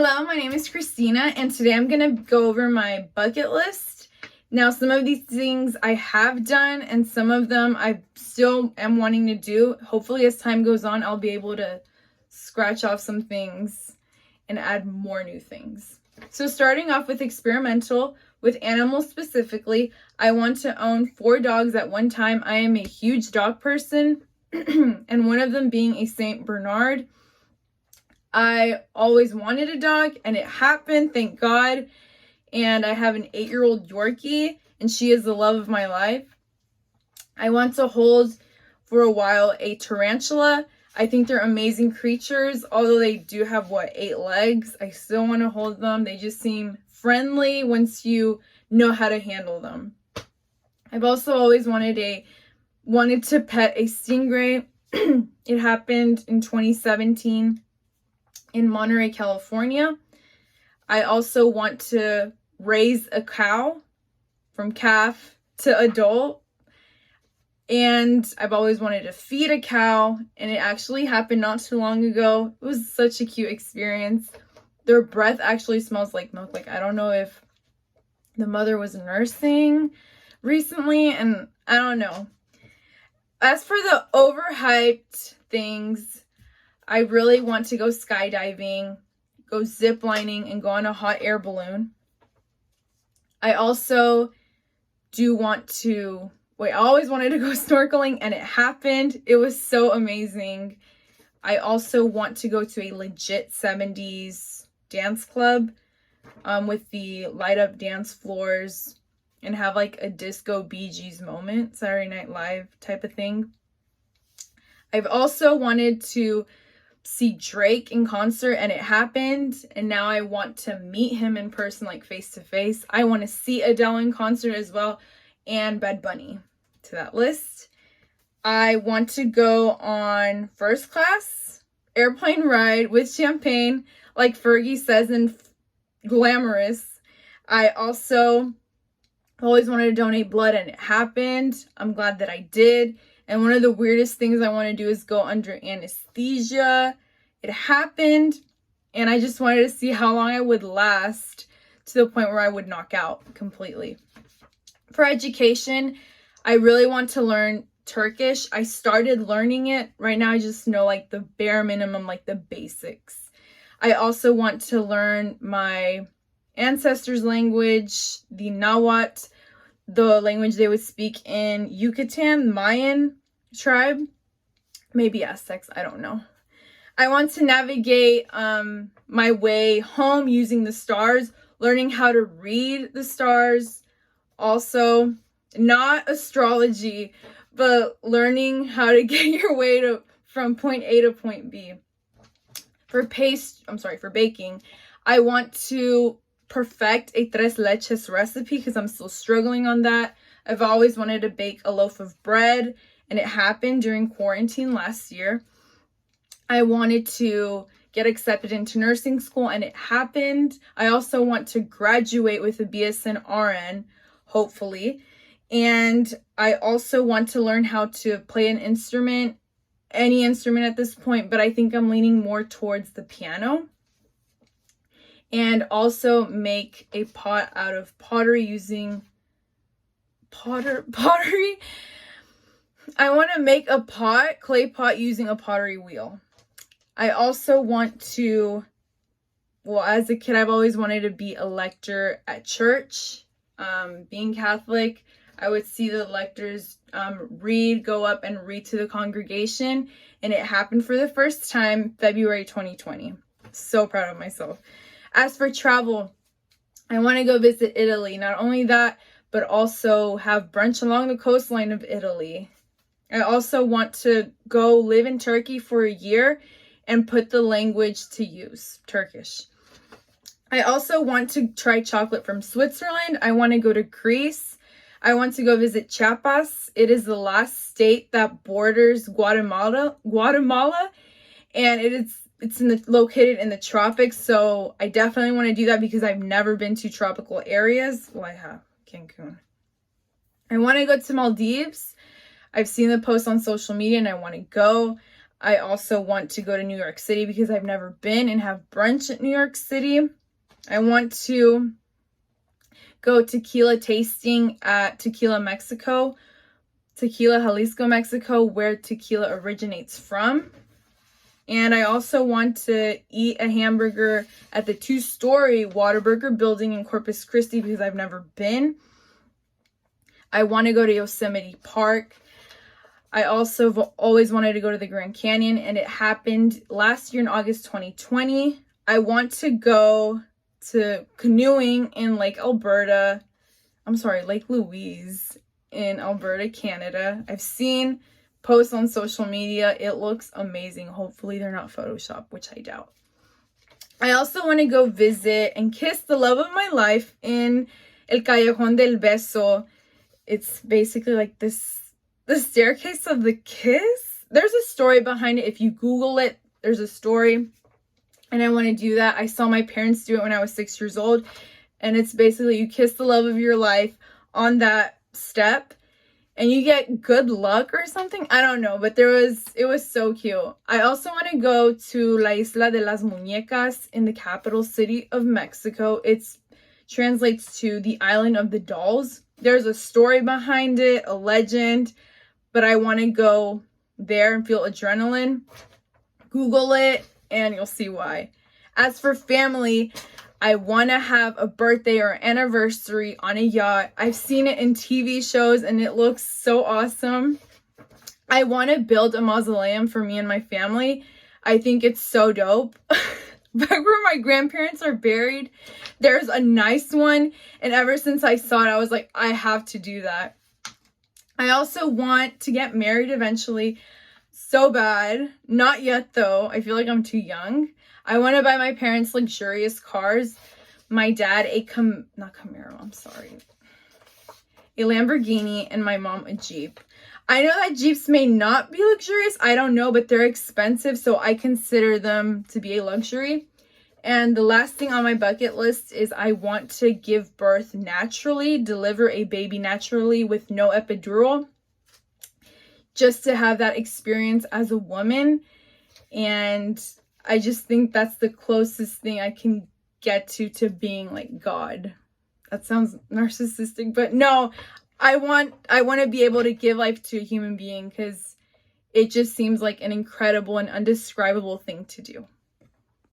Hello, my name is Christina, and today I'm going to go over my bucket list. Now, some of these things I have done, and some of them I still am wanting to do. Hopefully, as time goes on, I'll be able to scratch off some things and add more new things. So starting off with experimental, with animals specifically, I want to own 4 dogs at one time. I am a huge dog person, and one of them being a Saint Bernard. I always wanted a dog, and it happened, thank God. And I have an 8-year-old Yorkie, and she is the love of my life. I want to hold, for a while, a tarantula. I think they're amazing creatures. Although they do have, 8 legs, I still want to hold them. They just seem friendly once you know how to handle them. I've also always wanted to pet a stingray. It happened in 2017. In Monterey, California. I also want to raise a cow from calf to adult. And I've always wanted to feed a cow, and it actually happened not too long ago. It was such a cute experience. Their breath actually smells like milk. Like, I don't know if the mother was nursing recently, and I don't know. As for the overhyped things, I really want to go skydiving, go zip lining, and go on a hot air balloon. I also do want to, I always wanted to go snorkeling, and it happened. It was so amazing. I also want to go to a legit 70s dance club with the light up dance floors and have like a disco Bee Gees moment, Saturday Night Live type of thing. I've also wanted to see Drake in concert, and it happened, and now I want to meet him in person, like face to face. I want to see Adele in concert as well, and Bad Bunny to that list. I want to go on first class airplane ride with champagne, like Fergie says in Glamorous. I also always wanted to donate blood, and it happened. I'm glad that I did. And one of the weirdest things I want to do is go under anesthesia. It happened, and I just wanted to see how long I would last to the point where I would knock out completely. For education, I really want to learn Turkish. I started learning it. Right now, I just know like the bare minimum, like the basics. I also want to learn my ancestors' language, the Nahuatl, the language they would speak in Yucatan, Mayan tribe, maybe Aztecs, I don't know. I want to navigate my way home using the stars, learning how to read the stars. Also, not astrology, but learning how to get your way from point A to point B. For baking, I want to perfect a tres leches recipe because I'm still struggling on that. I've always wanted to bake a loaf of bread, and it happened during quarantine last year. I wanted to get accepted into nursing school, and it happened. I also want to graduate with a BSN RN, hopefully. And I also want to learn how to play an instrument, any instrument at this point, but I think I'm leaning more towards the piano. And also make a pot out of pottery using pottery. I want to make a clay pot using a pottery wheel. I also want to, as a kid, I've always wanted to be a lector at church. Being Catholic, I would see the lectors go up and read to the congregation, and it happened for the first time February 2020. So proud of myself. As for travel, I want to go visit Italy. Not only that, but also have brunch along the coastline of Italy. I also want to go live in Turkey for a year and put the language to use, Turkish. I also want to try chocolate from Switzerland. I want to go to Greece. I want to go visit Chiapas. It is the last state that borders Guatemala, and it's located in the tropics, so I definitely want to do that because I've never been to tropical areas. Well, I have, Cancun. I want to go to Maldives. I've seen the posts on social media, and I want to go. I also want to go to New York City because I've never been and have brunch at New York City. I want to go tequila tasting at Tequila Mexico, Tequila Jalisco, Mexico, where tequila originates from. And I also want to eat a hamburger at the 2-story Whataburger building in Corpus Christi because I've never been. I want to go to Yosemite Park. I also have always wanted to go to the Grand Canyon, and it happened last year in August 2020. I want to go to canoeing in Lake Louise in Alberta, Canada. I've seen posts on social media. It looks amazing. Hopefully they're not Photoshop, which I doubt. I also want to go visit and kiss the love of my life in El Callejón del Beso. It's basically like the staircase of the kiss. There's a story behind it. If you Google it, there's a story. And I want to do that. I saw my parents do it when I was 6 years old. And it's basically you kiss the love of your life on that step and you get good luck or something. I don't know, but it was so cute. I also want to go to La Isla de las Muñecas in the capital city of Mexico. It translates to the island of the dolls. There's a story behind it, a legend, but I want to go there and feel adrenaline. Google it and you'll see why. As for family, I want to have a birthday or anniversary on a yacht. I've seen it in TV shows and it looks so awesome. I want to build a mausoleum for me and my family. I think it's so dope. Back where my grandparents are buried, there's a nice one. And ever since I saw it, I was like, I have to do that. I also want to get married eventually. So bad. Not yet though. I feel like I'm too young. I want to buy my parents luxurious cars. My dad a Lamborghini, and my mom a Jeep. I know that Jeeps may not be luxurious. I don't know, but they're expensive, so I consider them to be a luxury. And the last thing on my bucket list is I want to give birth naturally, deliver a baby naturally with no epidural. Just to have that experience as a woman. And I just think that's the closest thing I can get to being like God. That sounds narcissistic, but no, I want to be able to give life to a human being because it just seems like an incredible and undescribable thing to do.